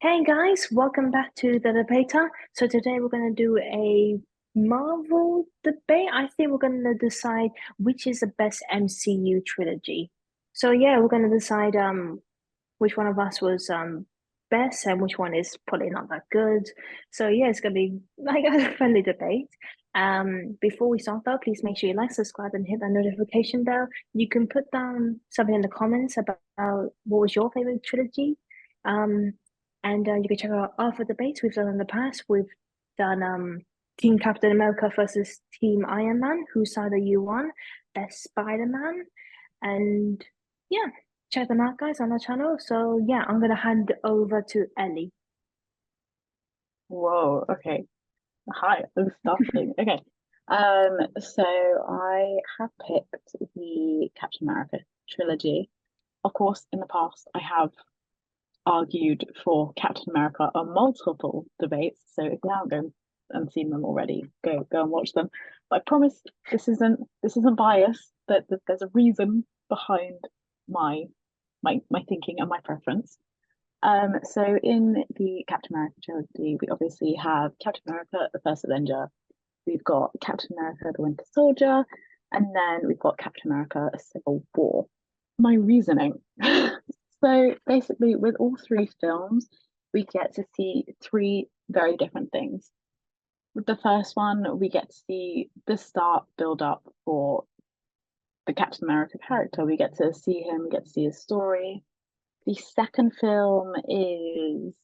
Hey guys, welcome back to the debater. So today we're going to do a Marvel debate. I think we're going to decide which is the best MCU trilogy. So yeah, we're going to decide which one of us was best and which one is probably not that good. So yeah, it's going to be like a friendly debate. Before we start though, please make sure you like, subscribe, and hit that notification bell. You can put down something in the comments about what was your favorite trilogy. Um, and you can check out our other debates we've done in the past. We've done Team Captain America versus Team Iron Man. Whose side are you on? Best Spider-Man. And yeah, check them out, guys, on our channel. So yeah, I'm gonna hand over to Ellie. Whoa, okay. Hi, I'm starting. Okay. So I have picked the Captain America trilogy. Of course, in the past, I have argued for Captain America on multiple debates. So if you haven't gone and seen them already, go and watch them. But I promise this isn't bias. That there's a reason behind my my thinking and my preference. So in the Captain America trilogy, we obviously have Captain America, the First Avenger. We've got Captain America, the Winter Soldier, and then we've got Captain America, a Civil War. My reasoning. So basically, with all three films, we get to see three very different things. With the first one, we get to see the start build up for the Captain America character. We get to see him, we get to see his story. The second film is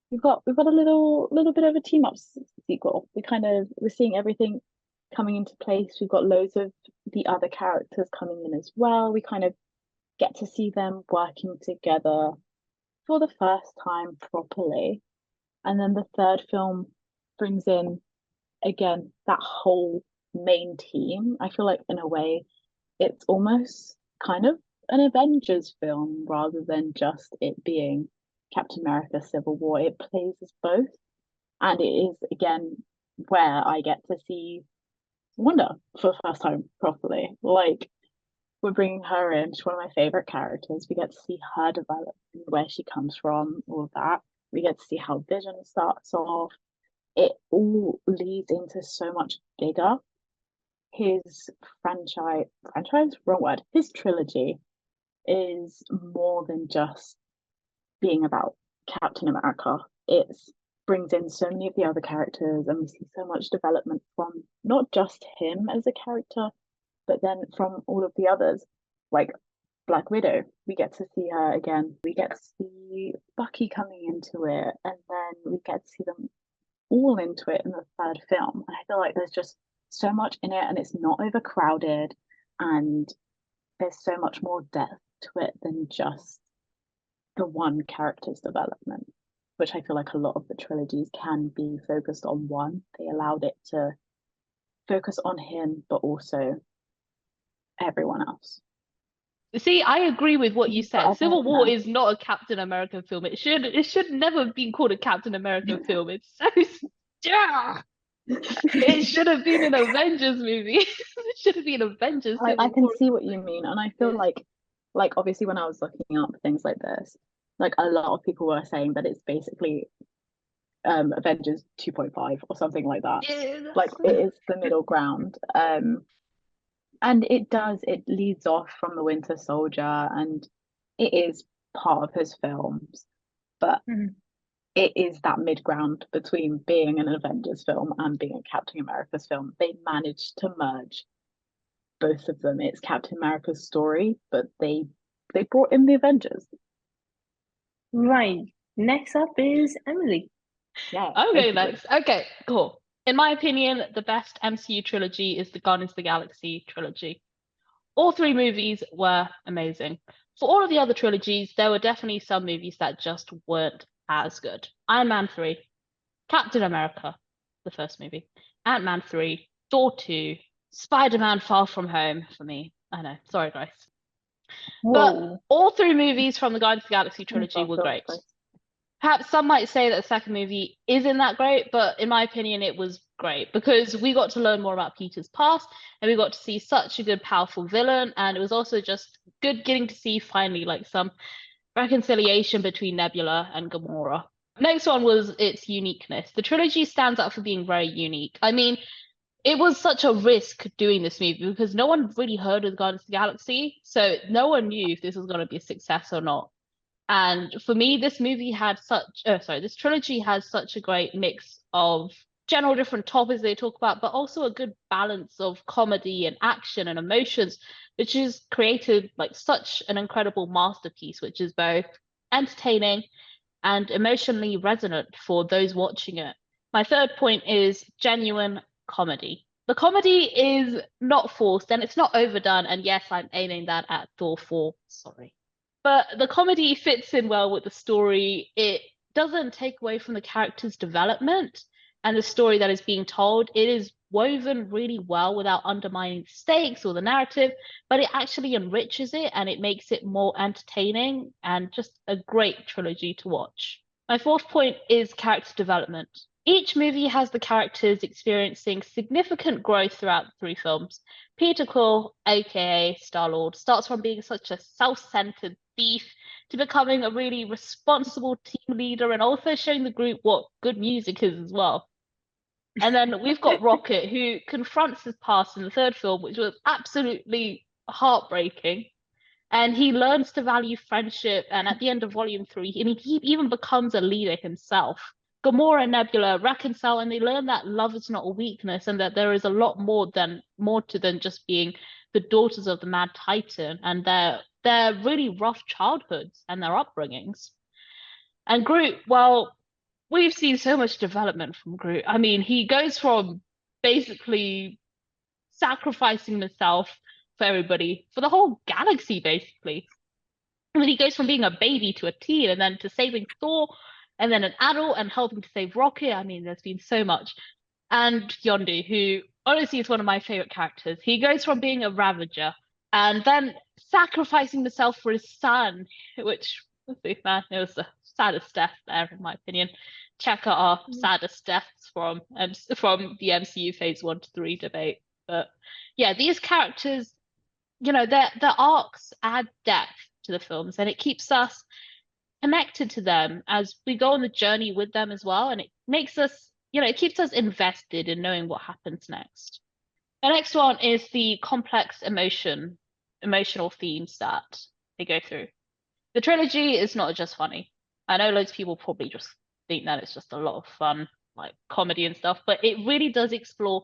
we've got a little bit of a team up sequel. We're seeing everything coming into place. We've got loads of the other characters coming in as well. We kind of get to see them working together for the first time properly. And then the third film brings in again that whole main team. I feel like in a way it's almost kind of an Avengers film rather than just it being Captain America Civil War. It plays as both. And it is, again, where I get to see Wanda for the first time properly. Like, we're bringing her in. She's one of my favorite characters. We get to see her develop, where she comes from, all of that. We get to see how Vision starts off. It all leads into so much bigger. His franchise, wrong word, his trilogy is more than just being about Captain America. It brings in so many of the other characters, and we see so much development from not just him as a character, but then from all of the others, like Black Widow. We get to see her again. We get to see Bucky coming into it, and then we get to see them all into it in the third film. And I feel like there's just so much in it, and it's not overcrowded, and there's so much more depth to it than just the one character's development, which I feel like a lot of the trilogies can be focused on one. They allowed it to focus on him, but also everyone else. See, I agree with what you But said. other Civil than War that, is not a Captain American film. It should never have been called a Captain American film. It's so yeah. It should have been an Avengers movie. It should have been Avengers I Civil can War. see what you mean, and I feel like obviously when I was looking up things like this, like a lot of people were saying that it's basically Avengers 2.5 or something like that. Yeah, Like it is the middle ground. And it leads off from the Winter Soldier, and it is part of his films, but Mhm. it is that mid ground between being an Avengers film and being a Captain America's film. They managed to merge both of them. It's Captain America's story, but they brought in the Avengers. Right. Next up is Emily. Yeah, okay, basically. next. Okay, cool. In my opinion, the best MCU trilogy is the Guardians of the Galaxy trilogy. All three movies were amazing. For all of the other trilogies, there were definitely some movies that just weren't as good. Iron Man 3, Captain America, the first movie, Ant-Man 3, Thor 2, Spider-Man Far From Home for me. I know, sorry guys. But Whoa. all three movies from the Guardians of the Galaxy trilogy Far were From great. Place. Perhaps some might say that the second movie isn't that great, but in my opinion, it was great because we got to learn more about Peter's past and we got to see such a good, powerful villain. And it was also just good getting to see finally like some reconciliation between Nebula and Gamora. Next one was its uniqueness. The trilogy stands out for being very unique. I mean, it was such a risk doing this movie because no one really heard of Guardians of the Galaxy, so no one knew if this was going to be a success or not. And for me, this this trilogy has such a great mix of general different topics they talk about, but also a good balance of comedy and action and emotions, which is created like such an incredible masterpiece, which is both entertaining and emotionally resonant for those watching it. My third point is genuine comedy. The comedy is not forced and it's not overdone. And yes, I'm aiming that at Thor 4. Sorry. But the comedy fits in well with the story. It doesn't take away from the character's development and the story that is being told. It is woven really well without undermining the stakes or the narrative, but it actually enriches it and it makes it more entertaining and just a great trilogy to watch. My fourth point is character development. Each movie has the characters experiencing significant growth throughout the three films. Peter Quill, aka Star-Lord, starts from being such a self-centered thief to becoming a really responsible team leader and also showing the group what good music is as well. And then we've got Rocket, who confronts his past in the third film, which was absolutely heartbreaking. And he learns to value friendship. And at the end of Volume 3, he even becomes a leader himself. Gamora and Nebula reconcile, and they learn that love is not a weakness, and that there is a lot more to than just being the daughters of the Mad Titan, and their really rough childhoods and their upbringings. And Groot, well, we've seen so much development from Groot. I mean, he goes from basically sacrificing himself for everybody, for the whole galaxy, basically. I mean, he goes from being a baby to a teen, and then to saving Thor, and then an adult and helping to save Rocket. I mean, there's been so much. And Yondu, who honestly is one of my favorite characters. He goes from being a Ravager and then sacrificing himself for his son, which, man, it was the saddest death there, in my opinion. Check out our saddest deaths from the MCU Phase 1 to 3 debate. But yeah, these characters, their arcs add depth to the films, and it keeps us connected to them as we go on the journey with them as well. And it makes us, it keeps us invested in knowing what happens next. The next one is the complex emotional themes that they go through. The trilogy is not just funny. I know loads of people probably just think that it's just a lot of fun, like comedy and stuff, but it really does explore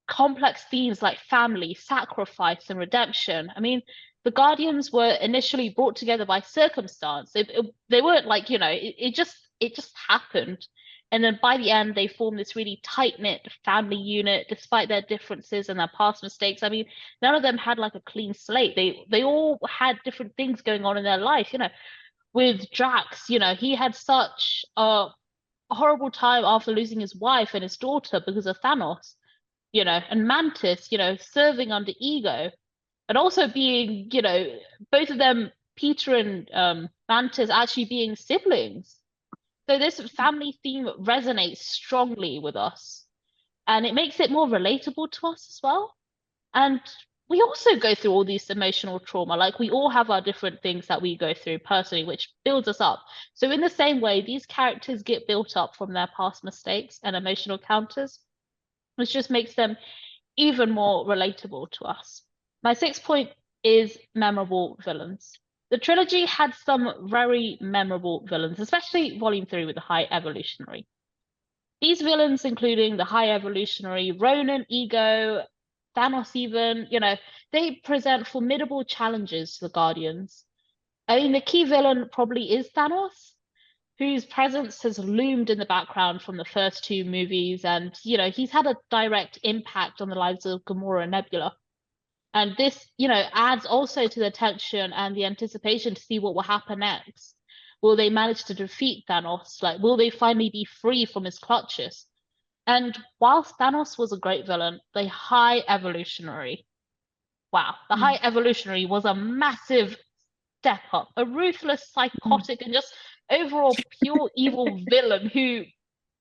complex themes like family, sacrifice, and redemption. I mean, the Guardians were initially brought together by circumstance. They weren't like, it just happened. And then by the end, they formed this really tight-knit family unit, despite their differences and their past mistakes. I mean, none of them had like a clean slate. They all had different things going on in their life. With Drax, he had such a horrible time after losing his wife and his daughter because of Thanos. And Mantis, serving under Ego, and also being, both of them, Peter and Mantis, actually being siblings. So this family theme resonates strongly with us, and it makes it more relatable to us as well. And we also go through all these emotional trauma. Like, we all have our different things that we go through personally, which builds us up. So in the same way, these characters get built up from their past mistakes and emotional encounters, which just makes them even more relatable to us. My sixth point is memorable villains. The trilogy had some very memorable villains, especially Volume 3 with the High Evolutionary. These villains, including the High Evolutionary, Ronan, Ego, Thanos even, they present formidable challenges to the Guardians. I mean, the key villain probably is Thanos, whose presence has loomed in the background from the first two movies. And, he's had a direct impact on the lives of Gamora and Nebula. And this, adds also to the tension and the anticipation to see what will happen next. Will they manage to defeat Thanos? Like, will they finally be free from his clutches? And whilst Thanos was a great villain, the High Evolutionary, the High Evolutionary was a massive step up, a ruthless, psychotic, and just overall pure evil villain who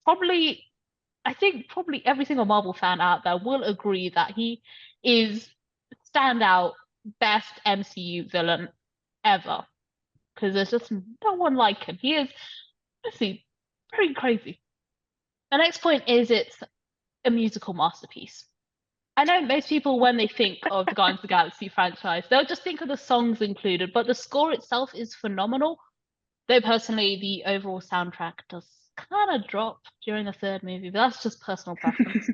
I think every single Marvel fan out there will agree that he is standout best MCU villain ever, because there's just no one like him. He is, Very crazy. The next point is it's a musical masterpiece. I know most people, when they think of the Guardians of the Galaxy franchise, they'll just think of the songs included, but the score itself is phenomenal. Though personally, the overall soundtrack does kind of drop during the third movie, but that's just personal preference.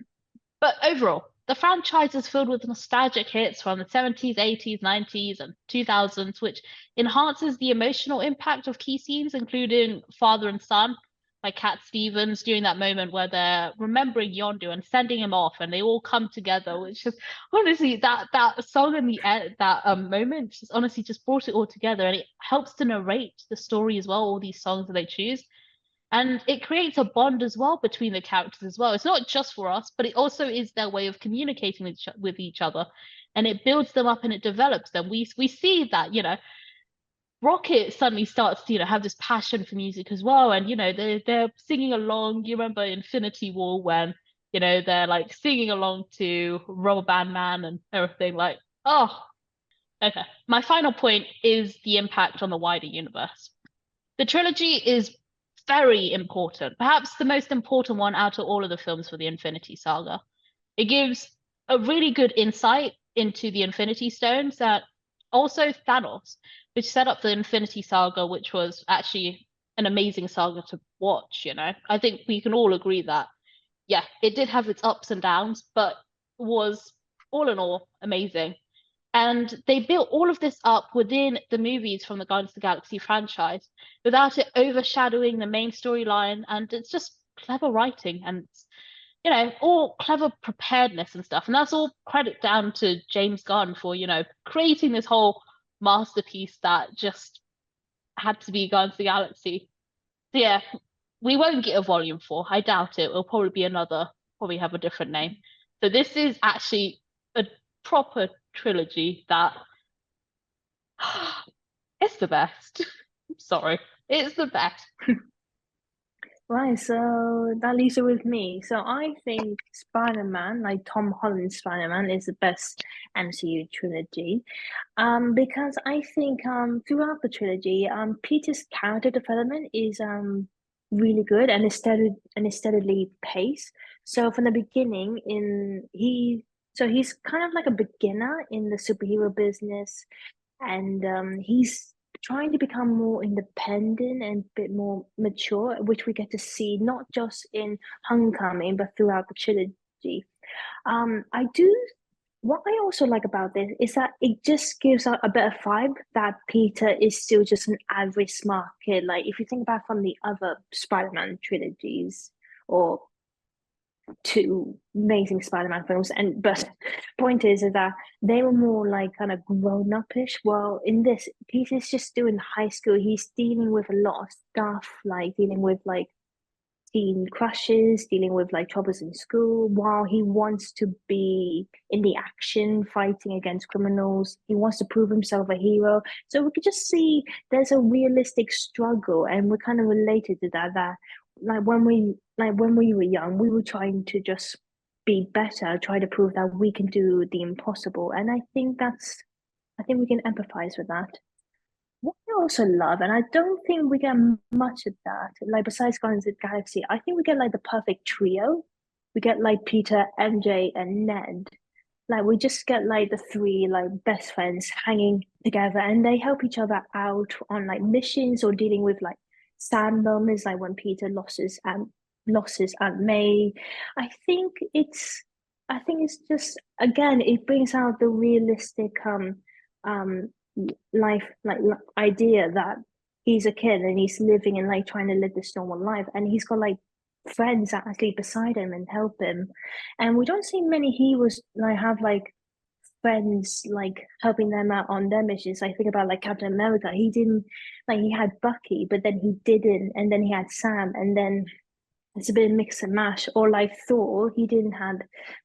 But overall, the franchise is filled with nostalgic hits from the 70s, 80s, 90s, and 2000s, which enhances the emotional impact of key scenes, including Father and Son, by Cat Stevens, during that moment where they're remembering Yondu and sending him off, and they all come together, which is honestly that song in the end, that moment, just honestly just brought it all together, and it helps to narrate the story as well. All these songs that they choose. And it creates a bond as well between the characters as well. It's not just for us, but it also is their way of communicating with each other. And it builds them up and it develops them. We see that, Rocket suddenly starts to, have this passion for music as well. And, they're singing along. You remember Infinity War when, they're like singing along to Rubber Band Man and everything, like, oh, okay. My final point is the impact on the wider universe. The trilogy is very important, perhaps the most important one out of all of the films for the Infinity Saga. It gives a really good insight into the Infinity Stones, that also Thanos, which set up the Infinity Saga, which was actually an amazing saga to watch. I think we can all agree that, yeah, it did have its ups and downs, but was all in all amazing. And they built all of this up within the movies from the Guardians of the Galaxy franchise without it overshadowing the main storyline. And it's just clever writing and, all clever preparedness and stuff. And that's all credit down to James Gunn for, creating this whole masterpiece that just had to be Guardians of the Galaxy. So yeah, we won't get a volume 4. I doubt it. It'll probably have a different name. So this is actually a proper trilogy that it's the best. I'm sorry, it's the best. Right, so that leaves it with me. So I think Spider-Man, like Tom Holland's Spider-Man, is the best MCU trilogy. Because I think throughout the trilogy, Peter's character development is really good and is steadily paced. So from the beginning, he's kind of like a beginner in the superhero business, and he's trying to become more independent and a bit more mature, which we get to see not just in Homecoming but throughout the trilogy. I do. What I also like about this is that it just gives a better vibe that Peter is still just an average smart kid. Like if you think about from the other Spider-Man trilogies or two amazing Spider-Man films, but point is that they were more like kind of grown-up-ish. Well, in this, Peter's just still in high school. He's dealing with a lot of stuff, like dealing with like teen crushes, dealing with like troubles in school, while he wants to be in the action, fighting against criminals. He wants to prove himself a hero. So we could just see there's a realistic struggle, and we're kind of related to that. That when we were young, we were trying to just be better, try to prove that we can do the impossible. And I think we can empathize with that. What I also love, and I don't think we get much of that, like besides Guardians of the Galaxy, I think we get like the perfect trio. We get like Peter, MJ, and Ned. Like we just get like the three like best friends hanging together, and they help each other out on like missions or dealing with like sad moments, like when Peter losses Aunt May. I think it's I think it's just again it brings out the realistic um life idea that he's a kid and he's living and like trying to live this normal life, and he's got like friends that actually beside him and help him. And we don't see many heroes like have like friends like helping them out on their missions. I think about like Captain America. He didn't like he had Bucky, but then he didn't, and then he had Sam, and then it's a bit of mix and mash. Or like Thor, he didn't have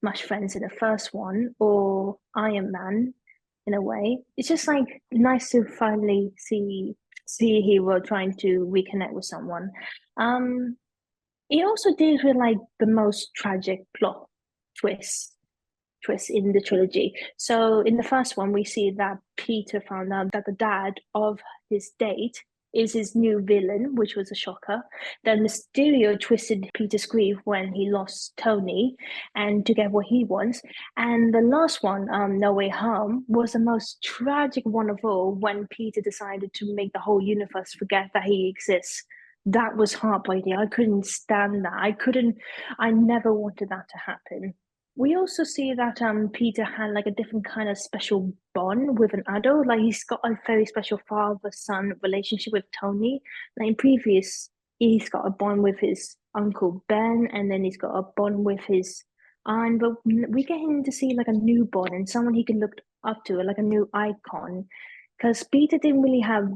much friends in the first one, or Iron Man in a way. It's just like nice to finally see a hero trying to reconnect with someone. Um, it also deals with like the most tragic plot twist in the trilogy. So in the first one, we see that Peter found out that the dad of his date is his new villain, which was a shocker. Then Mysterio twisted Peter's grief when he lost Tony and to get what he wants. And the last one, No Way Home, was the most tragic one of all when Peter decided to make the whole universe forget that he exists. That was heartbreaking. I couldn't stand that. I never wanted that to happen. We also see that Peter had like a different kind of special bond with an adult. Like he's got a very special father-son relationship with Tony. Like in previous, he's got a bond with his uncle Ben, and then he's got a bond with his aunt. But we get him to see like a new bond and someone he can look up to, like a new icon. Because Peter didn't really have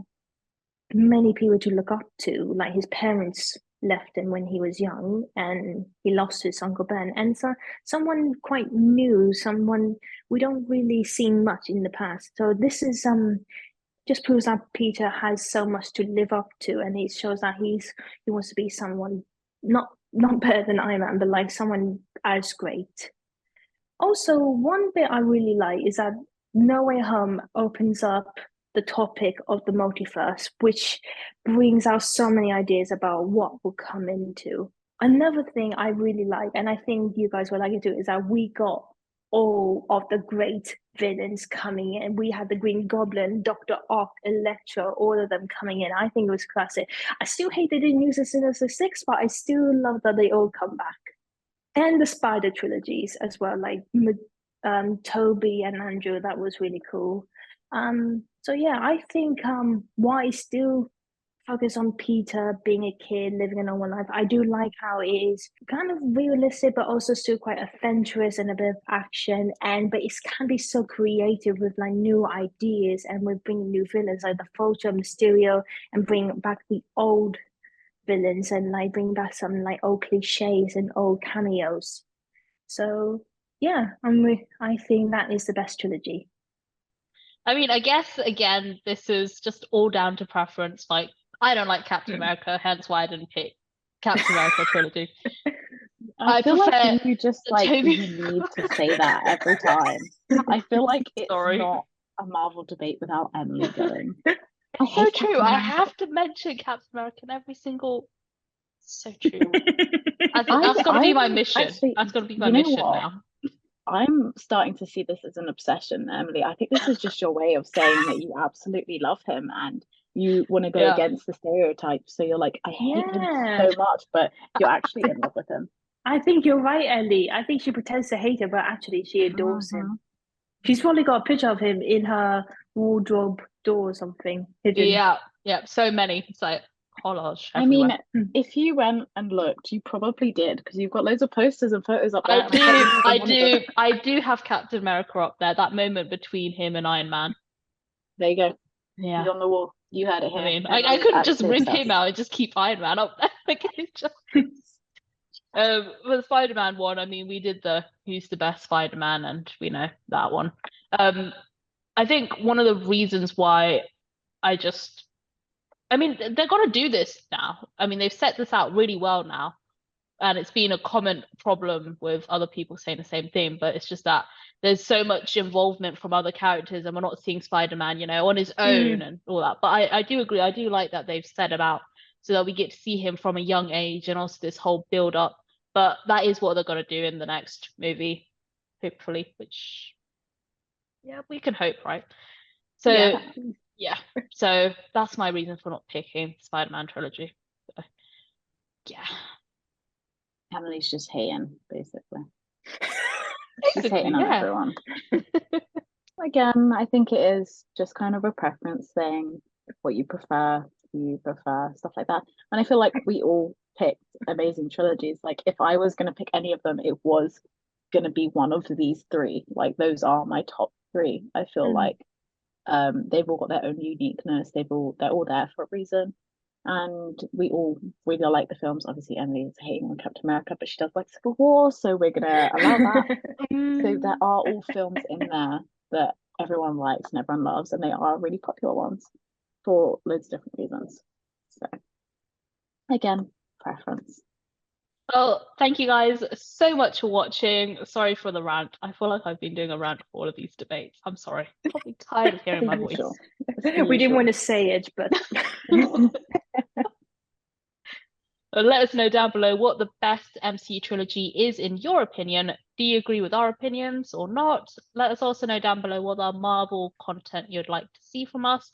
many people to look up to. Like his parents left him when he was young, and he lost his uncle Ben. And so someone quite new, someone we don't really see much in the past. So this is just proves that Peter has so much to live up to, and it shows that he wants to be someone not better than Iron Man, but like someone as great. Also, one bit I really like is that No Way Home opens up the topic of the multiverse, which brings out so many ideas about what will come into. Another thing I really like, and I think you guys would like it too, is that we got all of the great villains coming in. We had the Green Goblin, Dr. Ock, Electro, all of them coming in. I think it was classic. I still hate they didn't use the Sinister Six, but I still love that they all come back. And the Spider trilogies as well, like Toby and Andrew, that was really cool. So yeah, I think why still focus on Peter being a kid living a normal life. I do like how it is kind of realistic, but also still quite adventurous and a bit of action. But it can be so creative with like new ideas and with bringing new villains like the Vulture, Mysterio, and bring back the old villains and like bring back some like old cliches and old cameos. So yeah, I think that is the best trilogy. I mean, I guess again, this is just all down to preference. Like, I don't like Captain America, hence why I didn't pick Captain America trilogy. I feel prefer like you just like Toby. you need to say that every time. I feel like it's Sorry. not a Marvel debate without Emily going. It's so true. I have to mention Captain America in every single. So true. I think that's got to be my mission. Actually, That's got to be my you know mission what? now. I'm starting to see this as an obsession, Emily. I think this is just your way of saying that you absolutely love him and you want to go Yeah. against the stereotypes. So you're like, I hate him Yeah. so much, but you're actually in love with him. I think you're right, Ellie. I think she pretends to hate him, but actually she adores him. She's probably got a picture of him in her wardrobe door or something hidden. Yeah, so many. It's like collage I everywhere. mean, if you went and looked, you probably did because you've got loads of posters and photos up there. I do have Captain America up there. That moment between him and Iron Man. There you go. Yeah. He's on the wall. You heard it here. I mean, I couldn't just ring him out and just keep Iron Man up there. Like, it's just... for the Spider-Man one, I mean, we did the who's the best Spider-Man, and we know that one. I think one of the reasons why I mean, they're gonna do this now. I mean, they've set this out really well now, and it's been a common problem with other people saying the same thing. But it's just that there's so much involvement from other characters, and we're not seeing Spider-Man, on his own and all that. But I do agree. I do like that they've set it out so that we get to see him from a young age, and also this whole build up. But that is what they're gonna do in the next movie, hopefully. Which, yeah, we can hope, right? So. Yeah, so that's my reason for not picking Spider-Man trilogy. So, yeah. Emily's just hating, basically. She's hating on everyone. Again, I think it is just kind of a preference thing, what you prefer, stuff like that. And I feel like we all picked amazing trilogies. Like if I was going to pick any of them, it was going to be one of these three. Like those are my top three. I feel like they've all got their own uniqueness. They're all there for a reason, and we all really like the films. Obviously, Emily is hating on Captain America, but she does like Civil War, so we're gonna allow that. So there are all films in there that everyone likes and everyone loves, and they are really popular ones for loads of different reasons. So again, preference. Well, thank you guys so much for watching. Sorry for the rant. I feel like I've been doing a rant for all of these debates. I'm sorry. I'm probably tired of hearing my voice. Usual. We didn't want to say it, but Let us know down below what the best MCU trilogy is in your opinion. Do you agree with our opinions or not? Let us also know down below what our Marvel content you'd like to see from us.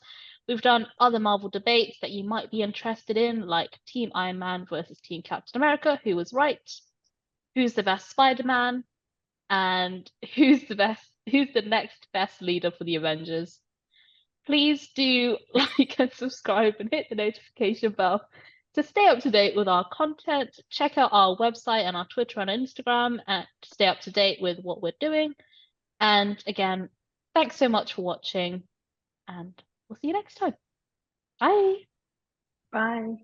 We've done other Marvel debates that you might be interested in, like Team Iron Man versus Team Captain America, who was right, who's the best Spider-Man, and who's the next best leader for the Avengers. Please do like and subscribe and hit the notification bell to stay up to date with our content. Check out our website and our Twitter and Instagram and to stay up to date with what we're doing. And again, thanks so much for watching, and we'll see you next time. Bye. bye.